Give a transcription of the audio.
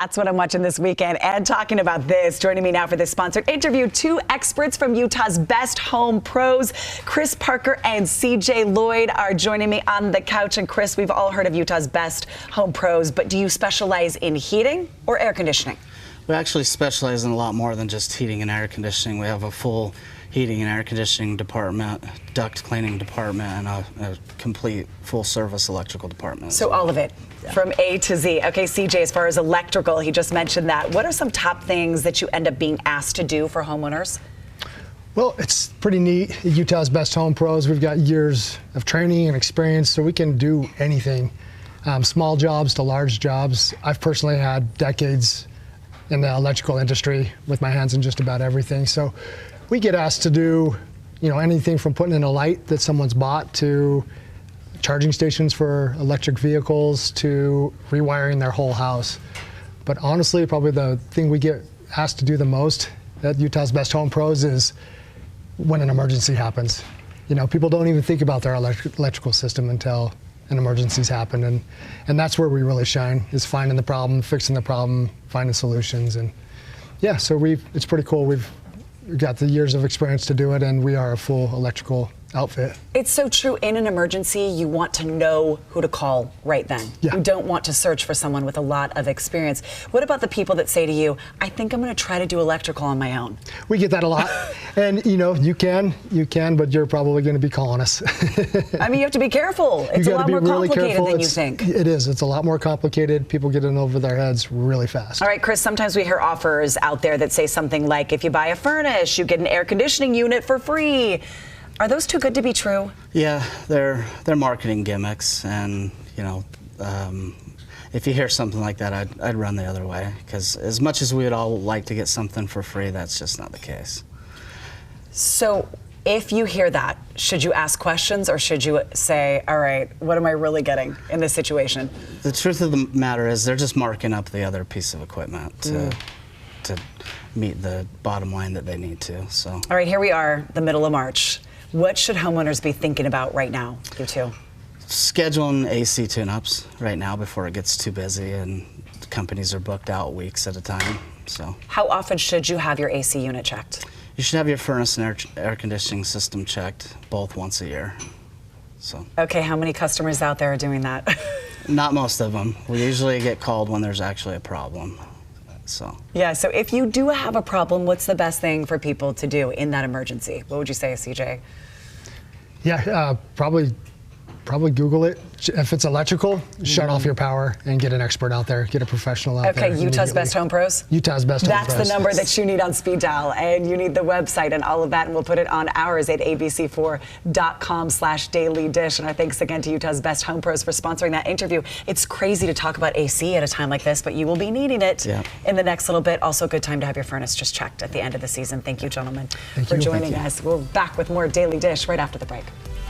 That's what I'm watching this weekend and talking about this. Joining me now for this sponsored interview, two experts from Utah's best home pros, Chris Parker and CJ Lloyd are joining me on the couch. And Chris, we've all heard of Utah's best home pros, but do you specialize in heating or air conditioning? We actually specialize in a lot more than just heating and air conditioning. We have a full heating and air conditioning department, duct cleaning department, and a complete full-service electrical department. So all of it, from A to Z. Okay, CJ, as far as electrical, he just mentioned that. What are some top things that you end up being asked to do for homeowners? Well, it's pretty neat. At Utah's best home pros, we've got years of training and experience, so we can do anything, small jobs to large jobs. I've personally had decades in the electrical industry with my hands in just about everything. So we get asked to do, anything from putting in a light that someone's bought to charging stations for electric vehicles to rewiring their whole house. But honestly, probably the thing we get asked to do the most at Utah's best home pros is when an emergency happens. People don't even think about their electrical system until an emergency's happened, and that's where we really shine, is finding the problem, fixing the problem, finding solutions. And yeah, so it's pretty cool. We've got the years of experience to do it, and we are a full electrical outfit. It's so true. In an emergency, you want to know who to call right then. Yeah. You don't want to search for someone with a lot of experience. What about the people that say to you, I think I'm going to try to do electrical on my own? We get that a lot. And you can, but you're probably going to be calling us. I mean, you have to be careful. It's a lot more complicated than you think. It is. It's a lot more complicated. People get in over their heads really fast. All right, Chris, sometimes we hear offers out there that say something like, if you buy a furnace, you get an air conditioning unit for free. Are those too good to be true? Yeah, they're marketing gimmicks, and if you hear something like that, I'd run the other way, because as much as we'd all like to get something for free, that's just not the case. So if you hear that, should you ask questions, or should you say, all right, what am I really getting in this situation? The truth of the matter is they're just marking up the other piece of equipment to meet the bottom line that they need to. So. All right, here we are, the middle of March. What should homeowners be thinking about right now, you two? Scheduling AC tune-ups right now before it gets too busy and companies are booked out weeks at a time. So. How often should you have your AC unit checked? You should have your furnace and air conditioning system checked both once a year. So. Okay, how many customers out there are doing that? Not most of them. We usually get called when there's actually a problem. So. Yeah, so if you do have a problem, what's the best thing for people to do in that emergency? What would you say, CJ? Yeah, probably Google it. If it's electrical, shut off your power and get an expert out there, get a professional out there. Okay, Utah's Best Home Pros? Utah's Best Home Pros. That's the number that you need on speed dial, and you need the website and all of that, and we'll put it on ours at abc4.com/dailydish. And our thanks again to Utah's Best Home Pros for sponsoring that interview. It's crazy to talk about AC at a time like this, but you will be needing it in the next little bit. Also, a good time to have your furnace just checked at the end of the season. Thank you, gentlemen, for joining us. We're back with more Daily Dish right after the break.